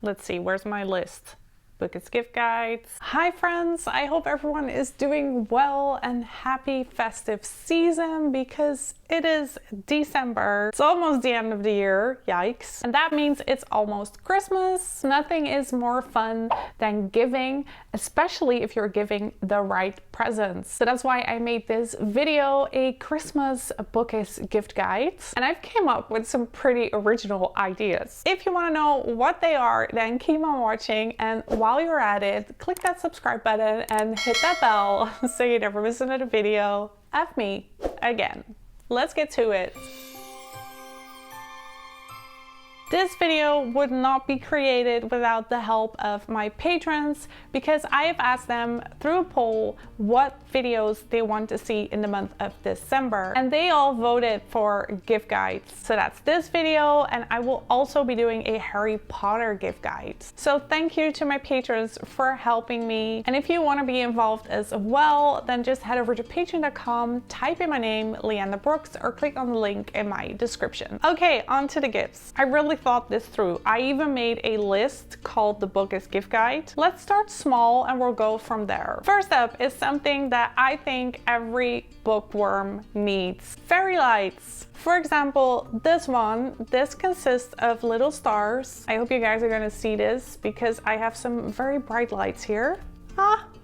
Let's see, where's my list? Bookish gift guides. Hi friends, I hope everyone is doing well and happy festive season because it is December. It's almost the end of the year, yikes. And that means it's almost Christmas. Nothing is more fun than giving, especially if you're giving the right presents. So that's why I made this video, a Christmas bookish gift guide. And I've came up with some pretty original ideas. If you want to know what they are, then keep on watching, and while you're at it, click that subscribe button and hit that bell so you never miss another video of me again. Let's get to it. This video would not be created without the help of my patrons because I have asked them through a poll what videos they want to see in the month of December, and they all voted for gift guides. So that's this video, and I will also be doing a Harry Potter gift guide. So thank you to my patrons for helping me, and if you want to be involved as well, then just head over to patreon.com, type in my name, Leanda Brooks, or click on the link in my description. Okay, on to the gifts. I really thought this through. I even made a list called the Bookish gift guide. Let's start small and we'll go from there. First up is something that I think every bookworm needs: fairy lights. For example, this consists of little stars. I hope you guys are gonna see this because I have some very bright lights here.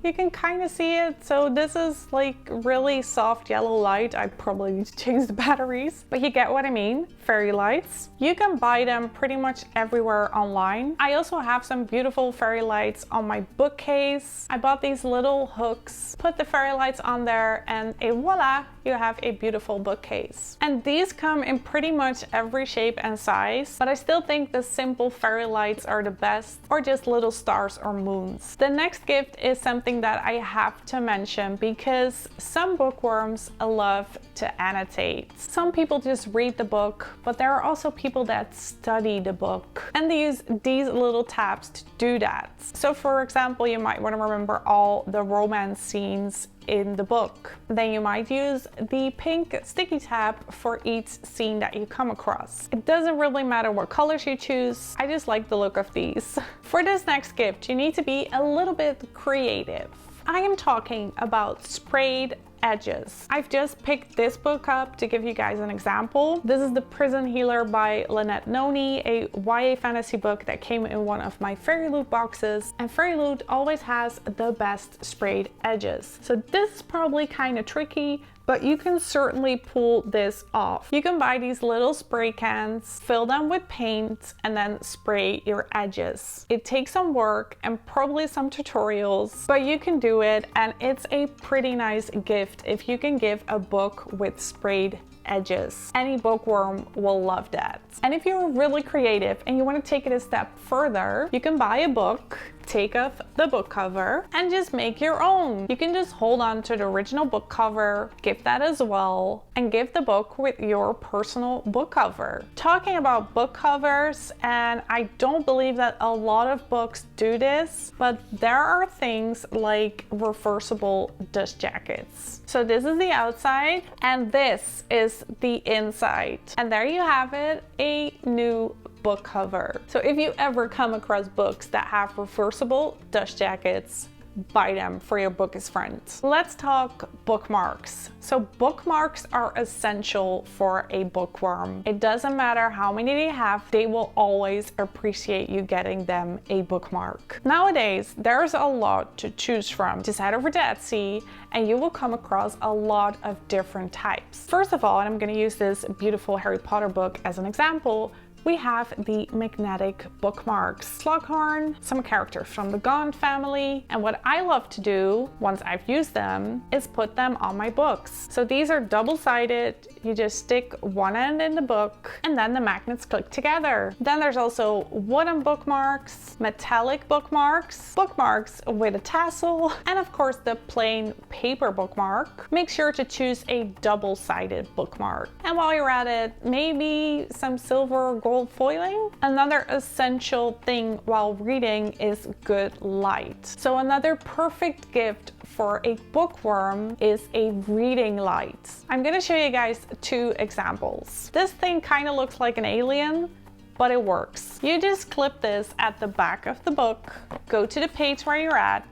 You can kind of see it. So this is like really soft yellow light. I probably need to change the batteries, but you get what I mean. Fairy lights. You can buy them pretty much everywhere online. I also have some beautiful fairy lights on my bookcase. I bought these little hooks, put the fairy lights on there, and voila, you have a beautiful bookcase. And these come in pretty much every shape and size, but I still think the simple fairy lights are the best, or just little stars or moons. The next gift is something that I have to mention because some bookworms love to annotate. Some people just read the book, but there are also people that study the book, and they use these little tabs to do that. So for example, you might want to remember all the romance scenes in the book. Then you might use the pink sticky tab for each scene that you come across. It doesn't really matter what colors you choose. I just like the look of these. For this next gift, you need to be a little bit creative. I am talking about sprayed edges. I've just picked this book up to give you guys an example. This is The Prison Healer by Lynette Noni, a YA fantasy book that came in one of my Fairyloot boxes, and Fairyloot always has the best sprayed edges. So this is probably kind of tricky, but you can certainly pull this off. You can buy these little spray cans, fill them with paint, and then spray your edges. It takes some work and probably some tutorials, but you can do it, and it's a pretty nice gift if you can give a book with sprayed edges. Any bookworm will love that. And if you're really creative and you want to take it a step further, you can buy a book, take off the book cover, and just make your own. You can just hold on to the original book cover, give that as well, and give the book with your personal book cover. Talking about book covers, and I don't believe that a lot of books do this, but there are things like reversible dust jackets. So this is the outside and this is the inside. And there you have it, a new book cover. So if you ever come across books that have reversible dust jackets, buy them for your bookish friends. Let's talk bookmarks. So bookmarks are essential for a bookworm. It doesn't matter how many they have, they will always appreciate you getting them a bookmark. Nowadays, there's a lot to choose from. Just head over to Etsy and you will come across a lot of different types. First of all, and I'm going to use this beautiful Harry Potter book as an example, we have the magnetic bookmarks. Slughorn, some characters from the Gaunt family, and what I love to do once I've used them is put them on my books. So these are double-sided. You just stick one end in the book and then the magnets click together. Then there's also wooden bookmarks, metallic bookmarks, bookmarks with a tassel, and of course the plain paper bookmark. Make sure to choose a double-sided bookmark. And while you're at it, maybe some silver or gold foiling. Another essential thing while reading is good light. So another perfect gift for a bookworm is a reading light. I'm going to show you guys two examples. This thing kind of looks like an alien. but it works. You just clip this at the back of the book, go to the page where you're at,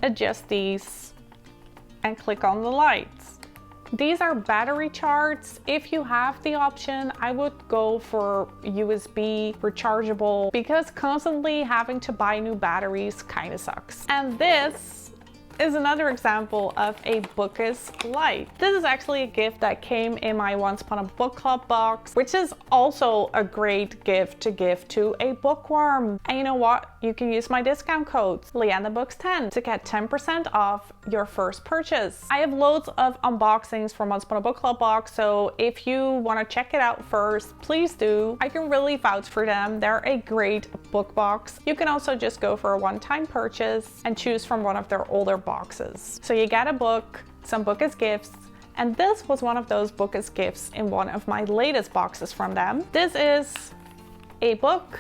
adjust these, and click on the lights. These are battery charged. If you have the option, I would go for USB rechargeable because constantly having to buy new batteries kind of sucks. And this is another example of a Bookish light. This is actually a gift that came in my Once Upon a Book Club box, which is also a great gift to give to a bookworm. And you know what? You can use my discount code LeandaBooks10 to get 10% off your first purchase. I have loads of unboxings from Once Upon a Book Club box, so if you want to check it out first, please do. I can really vouch for them. They're a great book box. You can also just go for a one-time purchase and choose from one of their older boxes. So you get a book, some Bookish gifts, and this was one of those Bookish gifts in one of my latest boxes from them. This is a book,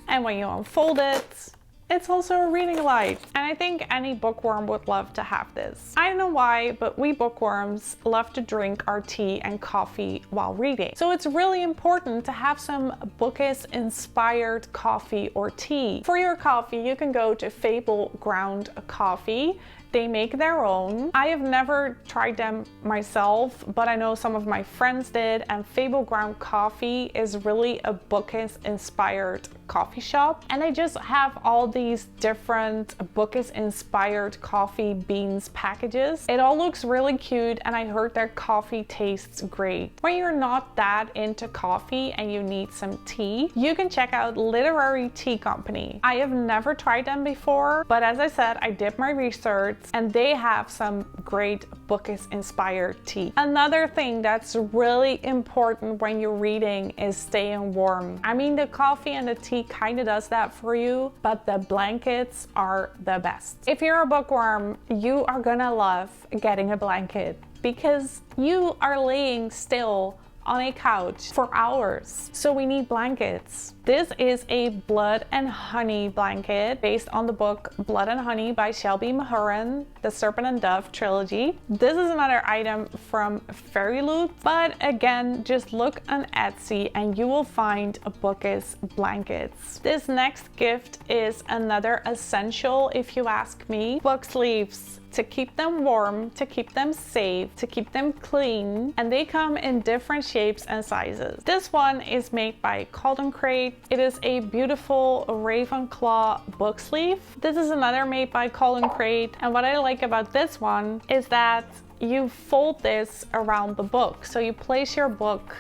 and when you unfold it, it's also a reading light. And I think any bookworm would love to have this. I don't know why, but we bookworms love to drink our tea and coffee while reading. So it's really important to have some Bookish inspired coffee or tea. For your coffee, you can go to Fable ground coffee. They make their own. I have never tried them myself, but I know some of my friends did, and Fable ground coffee is really a Bookish inspired coffee shop, and they just have all these different Bookish inspired coffee beans packages. It all looks really cute, and I heard their coffee tastes great. When you're not that into coffee and you need some tea, you can check out Literary Tea Company. I have never tried them before, but as I said, I did my research and they have some great Bookish inspired tea. Another thing that's really important when you're reading is staying warm. I mean, the coffee and the tea kind of does that for you, but the blankets are the best. If you're a bookworm, you are gonna love getting a blanket because you are laying still on a couch for hours. So we need blankets. This is a Blood and Honey blanket based on the book Blood and Honey by Shelby Mahurin, the Serpent and Dove trilogy. This is another item from Fairyloot, but again, just look on Etsy and you will find Bookish blankets. This next gift is another essential, if you ask me, book sleeves. To keep them warm, to keep them safe, to keep them clean, and they come in different shapes and sizes. This one is made by Cauldron Crate. It is a beautiful Ravenclaw book sleeve. This is another made by Cauldron Crate, and what I like about this one is that you fold this around the book. So you place your book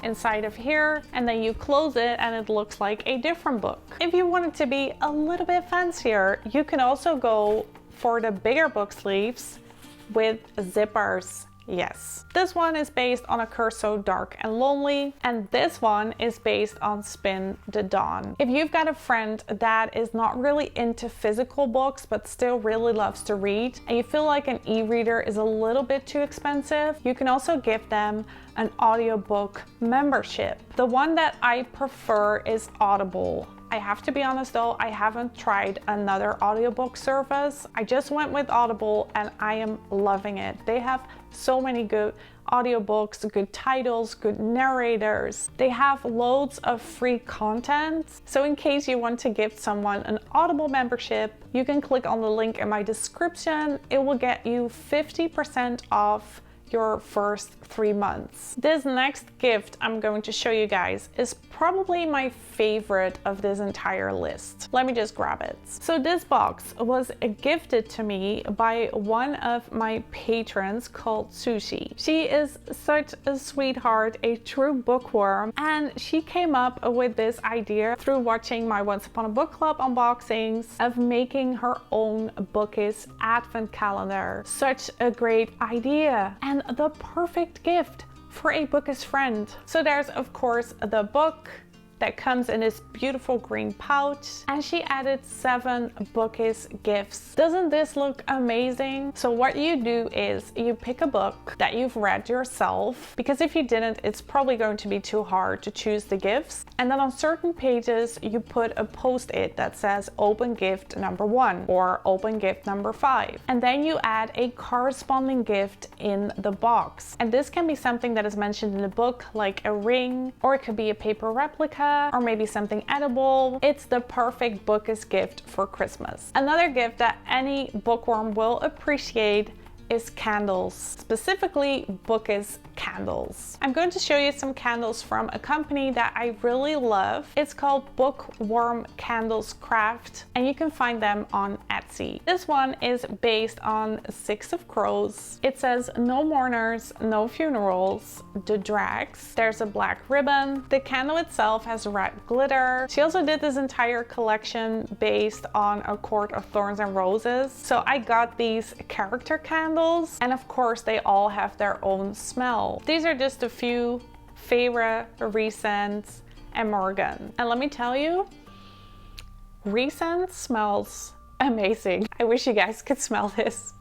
inside of here and then you close it and it looks like a different book. If you want it to be a little bit fancier, you can also go for the bigger book sleeves with zippers. Yes, this one is based on A Curse So Dark and Lonely, and this one is based on Spin the Dawn. If you've got a friend that is not really into physical books but still really loves to read, and you feel like an e-reader is a little bit too expensive, you can also give them an audiobook membership. The one that I prefer is Audible. I have to be honest though, I haven't tried another audiobook service. I just went with Audible and I am loving it. They have so many good audiobooks, good titles, good narrators. They have loads of free content. So in case you want to give someone an Audible membership, you can click on the link in my description. It will get you 50% off your first 3 months. This next gift I'm going to show you guys is probably my favorite of this entire list. Let me just grab it. So this box was gifted to me by one of my patrons called Sushi. She is such a sweetheart, a true bookworm, and she came up with this idea through watching my Once Upon a Book Club unboxings of making her own Bookish advent calendar. Such a great idea and the perfect gift for a Bookish friend. So there's of course the book, that comes in this beautiful green pouch, and she added 7 Bookish gifts. Doesn't this look amazing? So what you do is you pick a book that you've read yourself, because if you didn't, it's probably going to be too hard to choose the gifts. And then on certain pages, you put a post-it that says open gift number 1 or open gift number 5. And then you add a corresponding gift in the box. And this can be something that is mentioned in the book, like a ring, or it could be a paper replica, or maybe something edible. It's the perfect Bookish gift for Christmas. Another gift that any bookworm will appreciate is candles, specifically Bookish candles. I'm going to show you some candles from a company that I really love. It's called Bookwormcandlescrafts, and you can find them on Etsy. This one is based on 6 of Crows. It says no mourners, no funerals, the drags. There's a black ribbon. The candle itself has red glitter. She also did this entire collection based on A Court of Thorns and Roses. So I got these character candles, and of course they all have their own smell. These are just a few: Fairy, Recent, and Morgan. And let me tell you, Recent smells amazing. I wish you guys could smell this.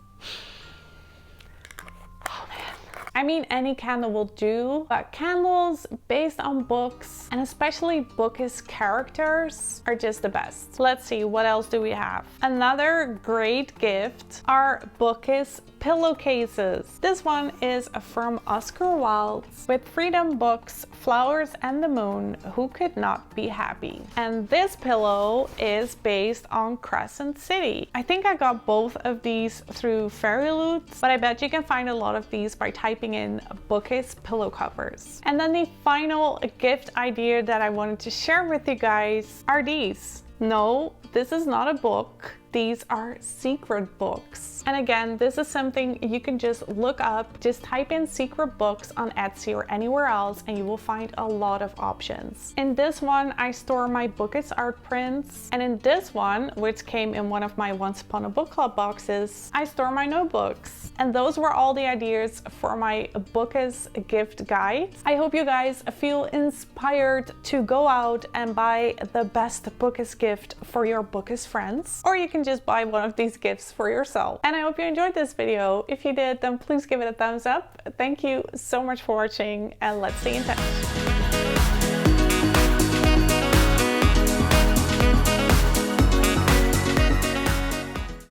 I mean, any candle will do, but candles based on books, and especially Bookish characters, are just the best. Let's see, what else do we have? Another great gift are Bookish pillowcases. This one is from Oscar Wilde with Freedom Books, Flowers and the Moon. Who could not be happy? And this pillow is based on Crescent City. I think I got both of these through Fairyloot, but I bet you can find a lot of these by typing in Bookish pillow covers. And then the final gift idea that I wanted to share with you guys are these. No, this is not a book. These are secret books. And again, this is something you can just look up. Just type in secret books on Etsy or anywhere else and you will find a lot of options. In this one, I store my Bookish art prints. And in this one, which came in one of my Once Upon a Book Club boxes, I store my notebooks. And those were all the ideas for my Bookish gift guide. I hope you guys feel inspired to go out and buy the best Bookish gift for your Bookish friends, or you can just buy one of these gifts for yourself. And I hope you enjoyed this video. If you did, then please give it a thumbs up. Thank you so much for watching, and let's stay in touch.